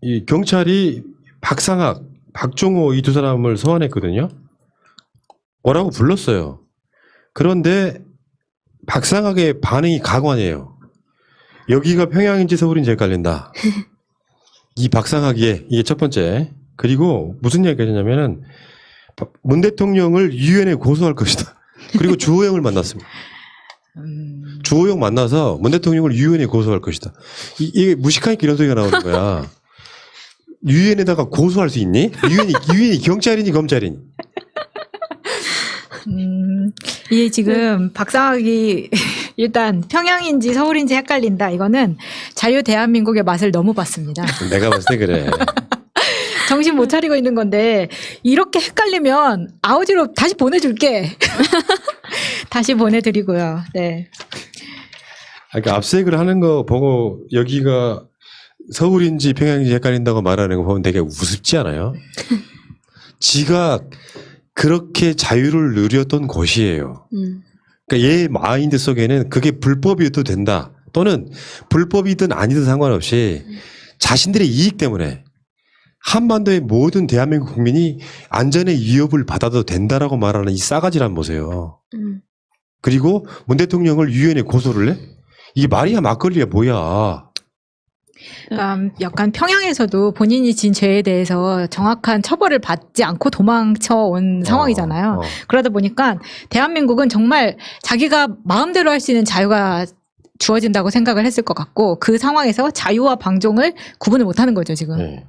이 경찰이 박상학, 박종호 이 두 사람을 소환했거든요. 뭐라고 불렀어요. 그런데 박상학의 반응이 가관이에요. 여기가 평양인지 서울인지 헷갈린다. 이 박상학의 이게 첫 번째. 그리고 무슨 얘기가 있냐면은 문 대통령을 유엔에 고소할 것이다. 그리고 주호영을 만났습니다. 주호영 만나서 문 대통령을 유엔에 고소할 것이다. 이게 무식하니까 이런 소리가 나오는 거야. 유엔에다가 고소할 수 있니? 유엔이 경찰이니 검찰이니? 이게 지금 박상학이 일단 평양인지 서울인지 헷갈린다. 이거는 자유 대한민국의 맛을 너무 봤습니다. 내가 봤을 때 그래. 정신 못 차리고 있는 건데 이렇게 헷갈리면 아우지로 다시 보내줄게. 다시 보내드리고요. 네. 그러니까 압색을 하는 거 보고 여기가 서울인지 평양인지 헷갈린다고 말하는 거 보면 되게 우습지 않아요? 지가 그렇게 자유를 누렸던 곳이에요. 그러니까 얘 마인드 속에는 그게 불법이어도 된다. 또는 불법이든 아니든 상관없이 자신들의 이익 때문에 한반도의 모든 대한민국 국민이 안전의 위협을 받아도 된다라고 말하는 이 싸가지란 보세요. 그리고 문 대통령을 유엔에 고소를 해? 이게 말이야 막걸리야 뭐야. 그러니까 약간 평양에서도 본인이 진 죄에 대해서 정확한 처벌을 받지 않고 도망쳐 온 상황이잖아요. 그러다 보니까 대한민국은 정말 자기가 마음대로 할 수 있는 자유가 주어진다고 생각을 했을 것 같고 그 상황에서 자유와 방종을 구분을 못하는 거죠 지금. 네.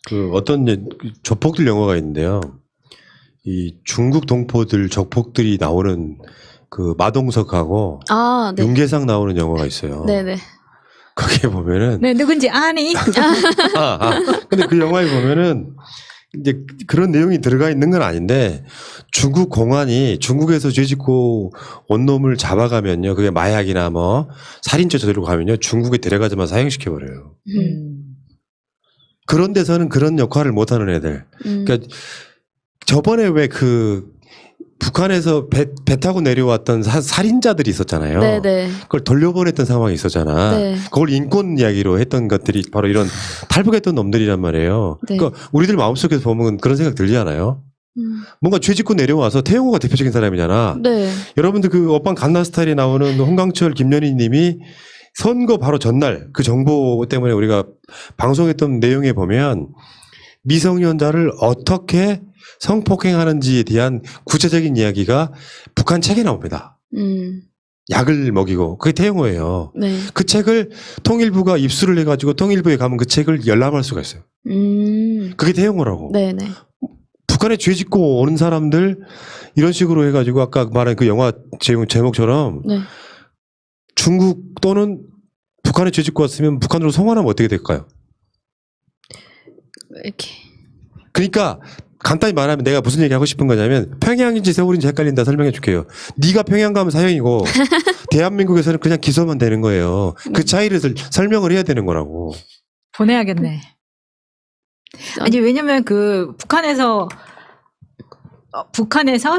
그 어떤 조폭들 영화가 있는데요. 이 중국 동포들 적폭들이 나오는 그 마동석하고 네. 윤계상 나오는 영화가 있어요. 네네. 거기에 보면은 네, 누군지 아니? 근데 그 영화에 보면은 이제 그런 내용이 들어가 있는 건 아닌데 중국 공안이 중국에서 죄짓고 온 놈을 잡아가면요. 그게 마약이나 뭐 살인죄 저지르고 가면요. 중국에 데려가자마자 사형시켜 버려요. 그런 데서는 그런 역할을 못하는 애들. 그러니까 저번에 왜 그 북한에서 배 타고 내려왔던 살인자들이 있었잖아요. 네네. 그걸 돌려보냈던 상황이 있었잖아. 네. 그걸 인권 이야기로 했던 것들이 바로 이런 탈북했던 놈들이란 말이에요. 네. 그러니까 우리들 마음속에서 보면 그런 생각 들지 않아요? 뭔가 죄 짓고 내려와서 태용호가 대표적인 사람이잖아. 네. 여러분들 그 오빤 강남 스타일에 나오는 홍강철, 김연희 님이 선거 바로 전날 그 정보 때문에 우리가 방송했던 내용에 보면 미성년자를 어떻게 성폭행하는지에 대한 구체적인 이야기가 북한 책에 나옵니다. 약을 먹이고 그게 태용호예요. 네. 그 책을 통일부가 입수를 해가지고 통일부에 가면 그 책을 열람할 수가 있어요. 그게 태용호라고. 네네. 북한에 죄 짓고 오는 사람들 이런 식으로 해가지고 아까 말한 그 영화 제목처럼 네. 중국 또는 북한에 죄 짓고 왔으면 북한으로 송환하면 어떻게 될까요? 이렇게. 그러니까 간단히 말하면 내가 무슨 얘기 하고 싶은 거냐면 평양인지 서울인지 헷갈린다 설명해 줄게요. 네가 평양 가면 사형이고 대한민국에서는 그냥 기소만 되는 거예요. 그 차이를 설명을 해야 되는 거라고. 보내야겠네. 아니 왜냐면 그 북한에서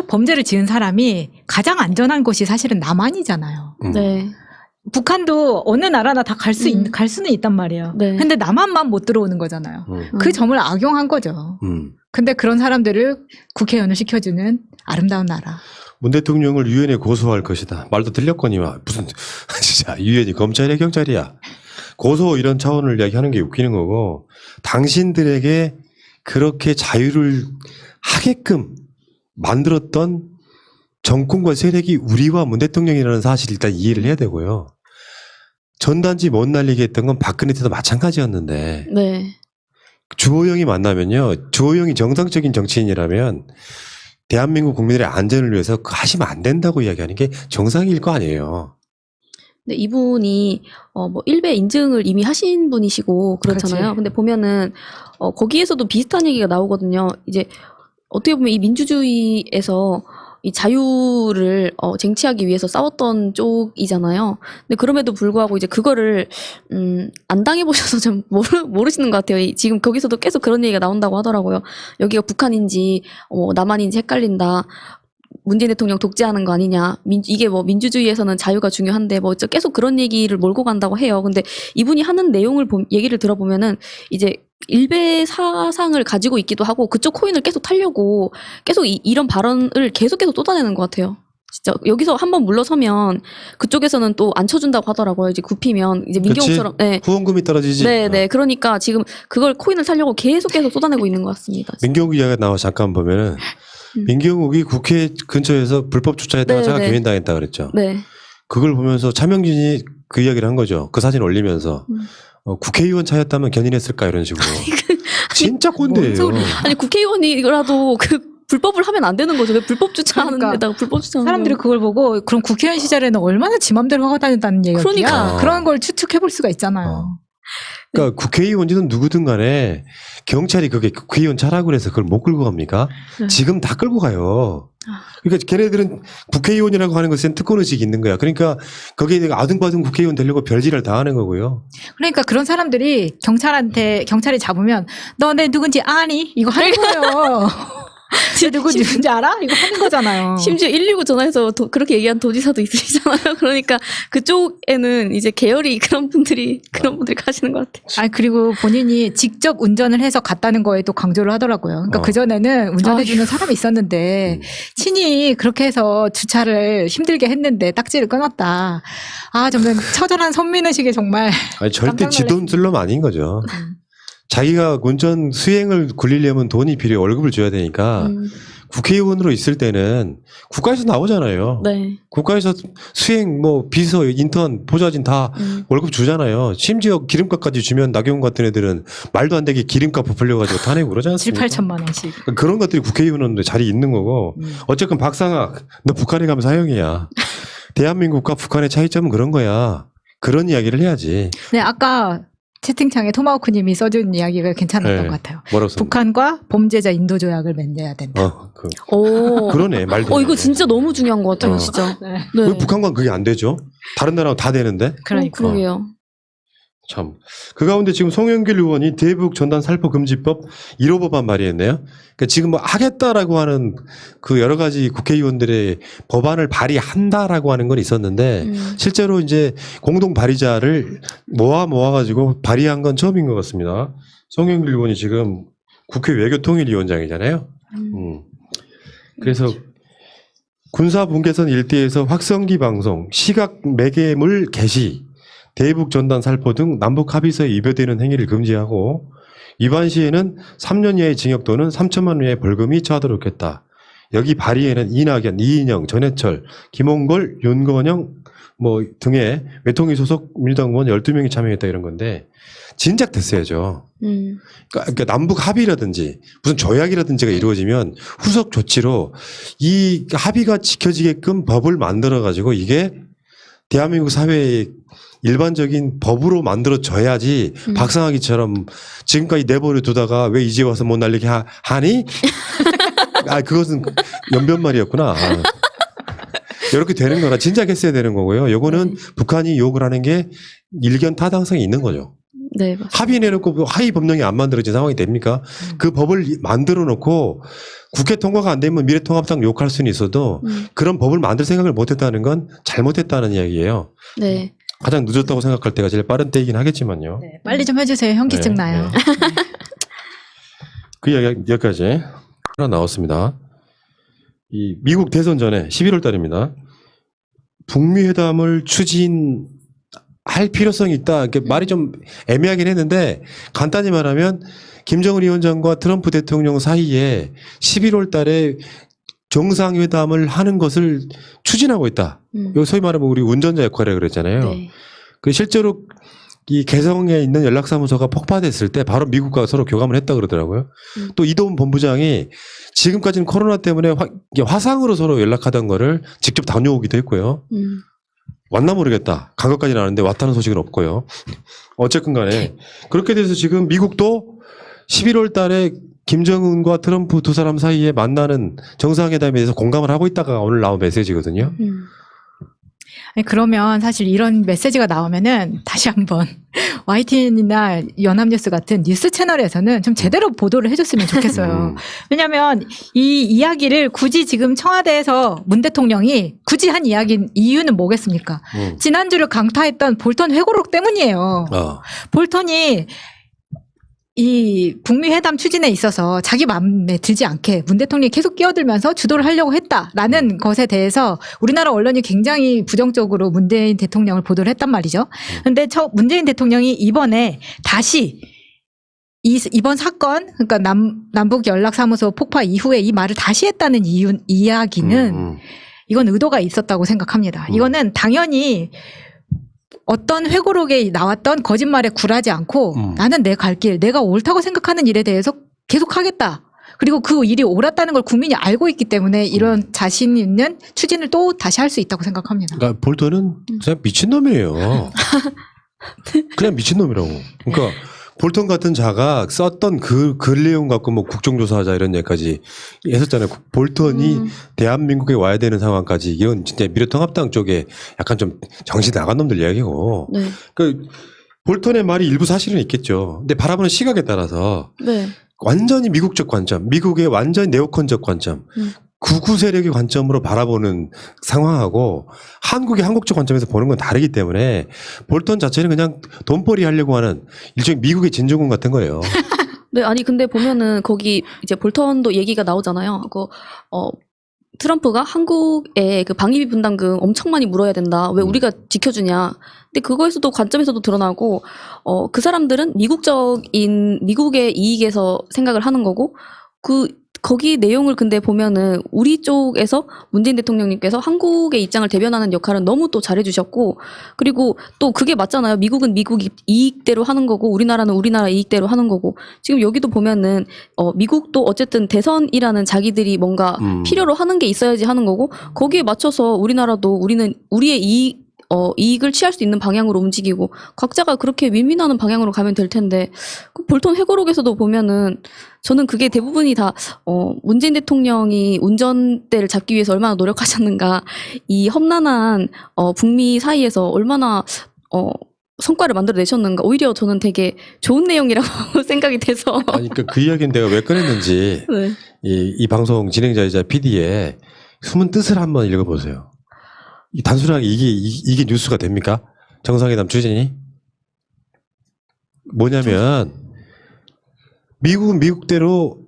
범죄를 지은 사람이 가장 안전한 곳이 사실은 남한이잖아요. 네. 북한도 어느 나라나 다 갈 수는 있단 말이에요. 네. 근데 남한만 못 들어오는 거잖아요. 그 점을 악용한 거죠. 근데 그런 사람들을 국회의원을 시켜주는 아름다운 나라. 문 대통령을 유엔에 고소할 것이다. 말도 들렸거니와 무슨 진짜 유엔이 검찰이야 경찰이야. 고소 이런 차원을 이야기하는 게 웃기는 거고 당신들에게 그렇게 자유를 하게끔 만들었던 정권과 세력이 우리와 문 대통령이라는 사실을 일단 이해를 해야 되고요. 전단지 못 날리게 했던 건 박근혜 때도 마찬가지였는데 네. 주호영이 만나면요. 주호영이 정상적인 정치인이라면 대한민국 국민들의 안전을 위해서 그거 하시면 안 된다고 이야기하는 게 정상일 거 아니에요. 근데 이분이 뭐 일베 인증을 이미 하신 분이시고 그렇잖아요. 그렇지. 근데 보면은 거기에서도 비슷한 얘기가 나오거든요. 이제 어떻게 보면 이 민주주의에서 이 자유를 쟁취하기 위해서 싸웠던 쪽이잖아요. 근데 그럼에도 불구하고 이제 그거를 안 당해보셔서 좀 모르시는 것 같아요. 지금 거기서도 계속 그런 얘기가 나온다고 하더라고요. 여기가 북한인지 남한인지 헷갈린다. 문재인 대통령 독재하는 거 아니냐. 이게 뭐 민주주의에서는 자유가 중요한데 뭐 계속 그런 얘기를 몰고 간다고 해요. 근데 이분이 하는 내용을 얘기를 들어보면은 이제 일베 사상을 가지고 있기도 하고 그쪽 코인을 계속 타려고 계속 이런 발언을 계속 쏟아내는 것 같아요. 진짜 여기서 한번 물러서면 그쪽에서는 또 안 쳐준다고 하더라고요. 이제 굽히면 이제 민경욱처럼 네. 후원금이 떨어지지. 네. 그러니까 지금 그걸 코인을 타려고 계속 쏟아내고 있는 것 같습니다. 민경욱 이야기가 나와 잠깐 보면은 민경욱이 국회 근처에서 불법 주차했다가 차가 개인당했다 그랬죠. 네. 그걸 보면서 차명진이 그 이야기를 한 거죠. 그 사진 올리면서 국회의원 차였다면 견인했을까 이런 식으로. 진짜 꼰대예요. 아니 국회의원이라도 그 불법을 하면 안 되는 거죠. 왜 불법 주차하는 그러니까 데다가 불법 주차하는 사람들이 그걸 보고 그럼 국회의원 시절에는 얼마나 지 맘대로 하고 다녔다는 얘기야. 그러니까. 그런 걸 추측해 볼 수가 있잖아요. 그러니까 국회의원이든 누구든 간에 경찰이 그게 국회의원 차라고 그래서 그걸 못 끌고 갑니까? 지금 다 끌고 가요. 그러니까 걔네들은 국회의원이라고 하는 것엔 특권의식이 있는 거야. 그러니까 거기에 내가 아등바등 국회의원 되려고 별짓을 다 하는 거고요. 그러니까 그런 사람들이 경찰이 잡으면 너 내 누군지 아니? 이거 하는 거예요. 쟤 누군지 알아? 이거 하는 거잖아요. 심지어 119 전화해서 그렇게 얘기한 도지사도 있으시잖아요. 그러니까 그쪽에는 이제 계열이 그런 분들이 가시는 것 같아요. 아니 그리고 본인이 직접 운전을 해서 갔다는 거에도 강조를 하더라고요. 그러니까 그 전에는 운전해주는 사람이 있었는데 친히 그렇게 해서 주차를 힘들게 했는데 딱지를 끊었다. 아 정말 처절한 선민의식에 정말. 아니 절대 지 돈 쓸 놈 아닌 거죠. 자기가 운전 수행을 굴리려면 돈이 필요해. 월급을 줘야 되니까 국회의원으로 있을 때는 국가에서 나오잖아요. 네. 국가에서 수행 뭐 비서 인턴 보좌진 다 월급 주잖아요. 심지어 기름값까지 주면 나경원 같은 애들은 말도 안 되게 기름값 부풀려가지고 타내고 그러지 않습니까? 7, 8천만 원씩. 그런 것들이 국회의원은 자리에 있는 거고 어쨌건 박상학 너 북한에 가면 사형이야. 대한민국과 북한의 차이점은 그런 거야. 그런 이야기를 해야지. 네 아까 채팅창에 토마호크님이 써준 이야기가 괜찮았던 것 같아요. 뭐라고 썼나? 북한과 범죄자 인도 조약을 맺어야 된다. 그러네 말도. 이거 진짜 너무 중요한 것 같아요, 진짜. 네. 왜 북한과는 그게 안 되죠? 다른 나라하고 다 되는데. 그러니까. 그러게요. 참. 그 가운데 지금 송영길 의원이 대북 전단 살포 금지법 1호 법안 발의했네요. 그러니까 지금 뭐 하겠다라고 하는 그 여러 가지 국회의원들의 법안을 발의한다라고 하는 건 있었는데 실제로 이제 공동 발의자를 모아가지고 발의한 건 처음인 것 같습니다. 송영길 의원이 지금 국회 외교통일위원장이잖아요. 그래서 군사 분계선 일대에서 확성기 방송, 시각 매개물 개시, 대북 전단 살포 등 남북 합의서에 위배되는 행위를 금지하고 위반 시에는 3년 이하의 징역 또는 3천만 원 이하의 벌금이 처하도록 했다. 여기 발의에는 이낙연, 이인영, 전해철, 김홍걸, 윤건영 뭐 등의 외통위 소속 민주당 의원 12명이 참여했다 이런 건데 진작 됐어야죠. 그러니까 남북 합의라든지 무슨 조약이라든지가 이루어지면 후속 조치로 이 합의가 지켜지게끔 법을 만들어 가지고 이게 대한민국 사회의 일반적인 법으로 만들어져야지 박상학이처럼 지금까지 내버려 두다가 왜 이제 와서 못 날리게 하니? 그것은 연변말이었구나. 이렇게 되는 거라 진작 했어야 되는 거고요. 요거는 북한이 욕을 하는 게 일견 타당성이 있는 거죠. 네, 맞습니다. 합의 내놓고 하위 법령이 안 만들어진 상황이 됩니까? 그 법을 만들어 놓고 국회 통과가 안 되면 미래통합당 욕할 수는 있어도 그런 법을 만들 생각을 못했다는 건 잘못했다는 이야기예요. 네. 가장 늦었다고 생각할 때가 제일 빠른 때이긴 하겠지만요. 네, 빨리 좀 해주세요. 현기증 나요. 그 이야기 여기까지 하나 나왔습니다. 이 미국 대선 전에 11월 달입니다. 북미 회담을 추진할 필요성이 있다. 이렇게 말이 좀 애매하긴 했는데 간단히 말하면 김정은 위원장과 트럼프 대통령 사이에 11월 달에 정상회담을 하는 것을 추진하고 있다. 여기 소위 말하면 우리 운전자 역할이라고 그랬잖아요. 네. 그 실제로 이 개성에 있는 연락사무소가 폭파됐을 때 바로 미국과 서로 교감을 했다 그러더라고요. 또 이도훈 본부장이 지금까지는 코로나 때문에 화상으로 서로 연락하던 거를 직접 다녀오기도 했고요. 왔나 모르겠다. 간 것까지는 아는데 왔다는 소식은 없고요. 어쨌든 간에 그렇게 돼서 지금 미국도 11월 달에 김정은과 트럼프 두 사람 사이에 만나는 정상회담에 대해서 공감을 하고 있다가 오늘 나온 메시지거든요. 아니, 그러면 사실 이런 메시지가 나오면은 다시 한번 YTN이나 연합뉴스 같은 뉴스 채널에서는 좀 제대로 보도를 해줬으면 좋겠어요. 왜냐하면 이 이야기를 굳이 지금 청와대에서 문 대통령이 굳이 한 이유는 뭐겠습니까? 지난주를 강타했던 볼턴 회고록 때문이에요. 볼턴이 이 북미 회담 추진에 있어서 자기 마음에 들지 않게 문 대통령이 계속 끼어들면서 주도를 하려고 했다라는 것에 대해서 우리나라 언론이 굉장히 부정적으로 문재인 대통령을 보도를 했단 말이죠. 근데 문재인 대통령이 이번에 다시 이번 사건, 그러니까 남북 연락사무소 폭파 이후에 이 말을 다시 했다는 이야기는 이건 의도가 있었다고 생각합니다. 이거는 당연히 어떤 회고록에 나왔던 거짓말에 굴하지 않고 나는 내 갈 길, 내가 옳다고 생각하는 일에 대해서 계속 하겠다. 그리고 그 일이 옳았다는 걸 국민이 알고 있기 때문에 이런 자신 있는 추진을 또 다시 할 수 있다고 생각합니다. 그러니까 볼턴은 그냥 미친놈이에요. 그냥 미친놈이라고. 그러니까 볼턴 같은 자가 썼던 글 내용 갖고 뭐 국정조사하자 이런 얘기까지 했었잖아요. 볼턴이 대한민국에 와야 되는 상황까지 이건 진짜 미래통합당 쪽에 약간 좀 정신 나간 놈들 이야기고. 네. 그 볼턴의 말이 일부 사실은 있겠죠. 근데 바라보는 시각에 따라서 네. 완전히 미국적 관점, 미국의 완전히 네오컨적 관점, 극우 세력의 관점으로 바라보는 상황하고 한국의 한국적 관점에서 보는 건 다르기 때문에 볼턴 자체는 그냥 돈벌이 하려고 하는 일종의 미국의 진중권 같은 거예요. 네, 아니 근데 보면은 거기 이제 볼턴도 얘기가 나오잖아요. 트럼프가 한국에 그 방위비 분담금 엄청 많이 물어야 된다. 왜 우리가 지켜주냐. 근데 그거에서도 관점에서도 드러나고, 그 사람들은 미국의 이익에서 생각을 하는 거고, 거기 내용을 근데 보면은 우리 쪽에서 문재인 대통령님께서 한국의 입장을 대변하는 역할은 너무 또 잘해주셨고, 그리고 또 그게 맞잖아요. 미국은 미국 이익대로 하는 거고, 우리나라는 우리나라 이익대로 하는 거고, 지금 여기도 보면은, 미국도 어쨌든 대선이라는 자기들이 뭔가 필요로 하는 게 있어야지 하는 거고, 거기에 맞춰서 우리는 우리의 이익을 취할 수 있는 방향으로 움직이고 각자가 그렇게 윈윈하는 방향으로 가면 될 텐데 그 볼턴 회고록에서도 보면은 저는 그게 대부분이 다 문재인 대통령이 운전대를 잡기 위해서 얼마나 노력하셨는가 이 험난한 북미 사이에서 얼마나 성과를 만들어내셨는가 오히려 저는 되게 좋은 내용이라고 생각이 돼서 아니 그 이야기는 내가 왜 꺼냈는지 네. 이 방송 진행자이자 PD의 숨은 뜻을 한번 읽어보세요. 단순하게 이게 뉴스가 됩니까? 정상회담 추진이? 뭐냐면, 미국은 미국대로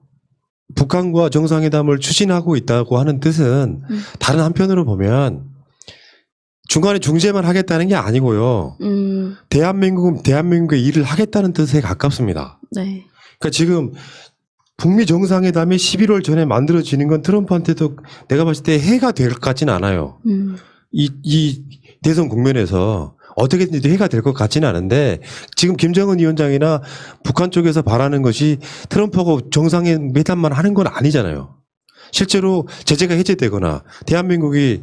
북한과 정상회담을 추진하고 있다고 하는 뜻은 다른 한편으로 보면 중간에 중재만 하겠다는 게 아니고요. 대한민국은 대한민국의 일을 하겠다는 뜻에 가깝습니다. 네. 그러니까 지금 북미 정상회담이 11월 전에 만들어지는 건 트럼프한테도 내가 봤을 때 해가 될 것 같지는 않아요. 이 대선 국면에서 어떻게든지 해가 될 것 같지는 않은데 지금 김정은 위원장이나 북한 쪽에서 바라는 것이 트럼프하고 정상회담만 하는 건 아니잖아요. 실제로 제재가 해제되거나 대한민국이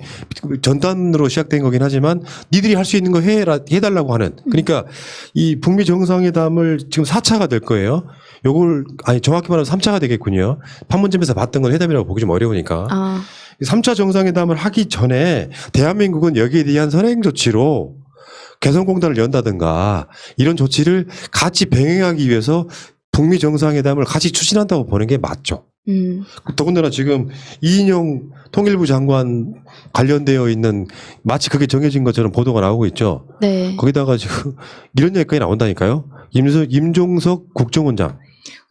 전단으로 시작된 거긴 하지만 니들이 할 수 있는 거 해달라고 하는 그러니까 이 북미 정상회담을 지금 4차가 될 거예요. 요걸 정확히 말하면 3차가 되겠군요. 판문점에서 봤던 건 회담이라고 보기 좀 어려우니까. 3차 정상회담을 하기 전에 대한민국은 여기에 대한 선행 조치로 개성공단을 연다든가 이런 조치를 같이 병행하기 위해서 북미 정상회담을 같이 추진한다고 보는 게 맞죠. 더군다나 지금 이인영 통일부 장관 관련되어 있는 마치 그게 정해진 것처럼 보도가 나오고 있죠. 네. 거기다가 지금 이런 얘기까지 나온다니까요. 임종석 국정원장.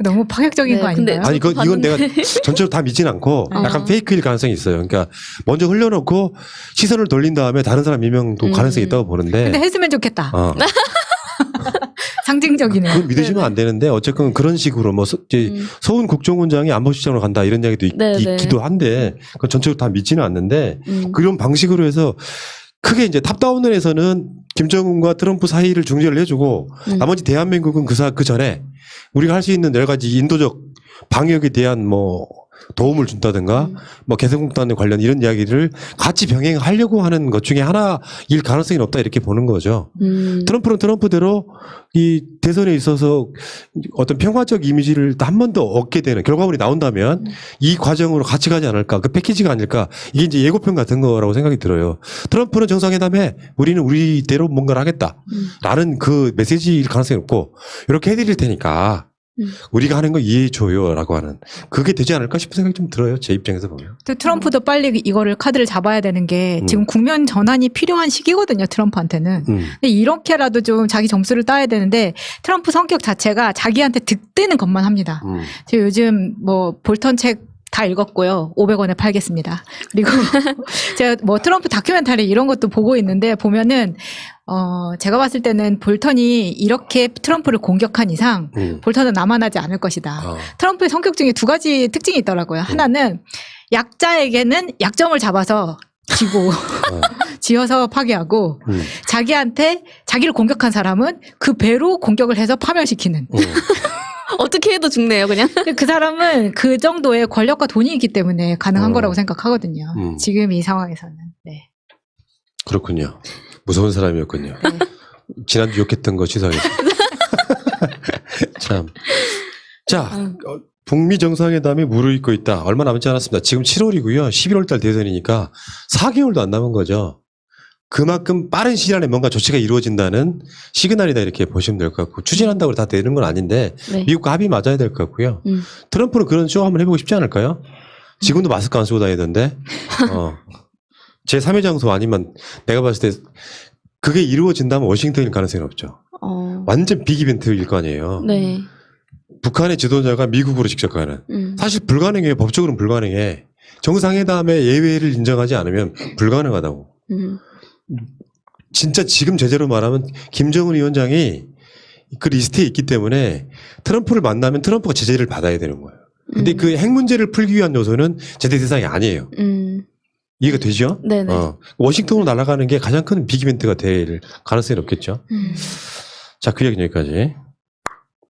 너무 파격적인 네, 거 아닌가요? 아니, 이건 내가 전체로 다 믿진 않고 약간 페이크일 가능성이 있어요. 그러니까 먼저 흘려놓고 시선을 돌린 다음에 다른 사람 임명도 가능성이 있다고 보는데. 근데 했으면 좋겠다. 상징적이네요. 그건 믿으시면 안 되는데 어쨌든 그런 식으로 뭐 서훈 국정원장이 안보실장으로 간다 이런 이야기도 있기도 한데 그건 전체로 다 믿지는 않는데 그런 방식으로 해서 크게 이제 탑다운에서는 김정은과 트럼프 사이를 중재를 해주고 나머지 대한민국은 그 전에 우리가 할 수 있는 여러 가지 인도적 방역에 대한 뭐 도움을 준다든가 뭐 개성공단 관련 이런 이야기를 같이 병행하려고 하는 것 중에 하나일 가능성이 높다 이렇게 보는 거죠. 트럼프는 트럼프대로 이 대선에 있어서 어떤 평화적 이미지를 한 번 더 얻게 되는 결과물이 나온다면 이 과정으로 같이 가지 않을까, 그 패키지가 아닐까, 이게 이제 예고편 같은 거라고 생각이 들어요. 트럼프는 정상회담에 우리는 우리대로 뭔가를 하겠다라는 그 메시지일 가능성이 높고, 이렇게 해드릴 테니까 우리가 하는 거 이해해줘요라고 하는, 그게 되지 않을까 싶은 생각이 좀 들어요. 제 입장에서 보면. 또 트럼프도 빨리 이거를 카드를 잡아야 되는 게 지금 국면 전환이 필요한 시기거든요. 트럼프한테는. 근데 이렇게라도 좀 자기 점수를 따야 되는데 트럼프 성격 자체가 자기한테 득되는 것만 합니다. 제가 요즘 뭐 볼턴 책 다 읽었고요. 500원에 팔겠습니다. 그리고 제가 뭐 트럼프 다큐멘터리 이런 것도 보고 있는데 보면은 제가 봤을 때는 볼턴이 이렇게 트럼프를 공격한 이상 볼턴은 남아나지 않을 것이다. 트럼프의 성격 중에 두 가지 특징이 있더라고요. 하나는 약자에게는 약점을 잡아서 쥐고 지어서 파괴하고 자기한테 자기를 공격한 사람은 그 배로 공격을 해서 파멸시키는. 어떻게 해도 죽네요, 그냥. 그 사람은 그 정도의 권력과 돈이 있기 때문에 가능한 거라고 생각하거든요. 지금 이 상황에서는. 네. 그렇군요. 무서운 사람이었군요. 네. 지난주 욕했던 거 취소하겠습니다. 참. 자, 북미 정상회담이 무르익고 있다. 얼마 남지 않았습니다. 지금 7월이고요. 11월 달 대선이니까 4개월도 안 남은 거죠. 그만큼 빠른 시일 안에 뭔가 조치가 이루어진다는 시그널이다 이렇게 보시면 될 것 같고, 추진한다고 다 되는 건 아닌데 네. 미국과 합의 맞아야 될 것 같고요. 트럼프는 그런 쇼 한번 해보고 싶지 않을까요? 지금도 마스크 안 쓰고 다니던데. 제 3회 장소 아니면 내가 봤을 때 그게 이루어진다면 워싱턴일 가능성이 없죠. 완전 빅 이벤트일 거 아니에요. 네. 북한의 지도자가 미국으로 직접 가는. 사실 불가능해요. 법적으로는 불가능해. 정상회담의 예외를 인정하지 않으면 불가능하다고. 진짜 지금 제대로 말하면 김정은 위원장이 그 리스트에 있기 때문에 트럼프를 만나면 트럼프가 제재를 받아야 되는 거예요. 근데 그 핵 문제를 풀기 위한 요소는 제재 대상이 아니에요. 이해가 되죠? 네네. 워싱턴으로 날아가는 게 가장 큰 빅이벤트가 될 가능성이 높겠죠. 자, 그 얘기는 여기까지.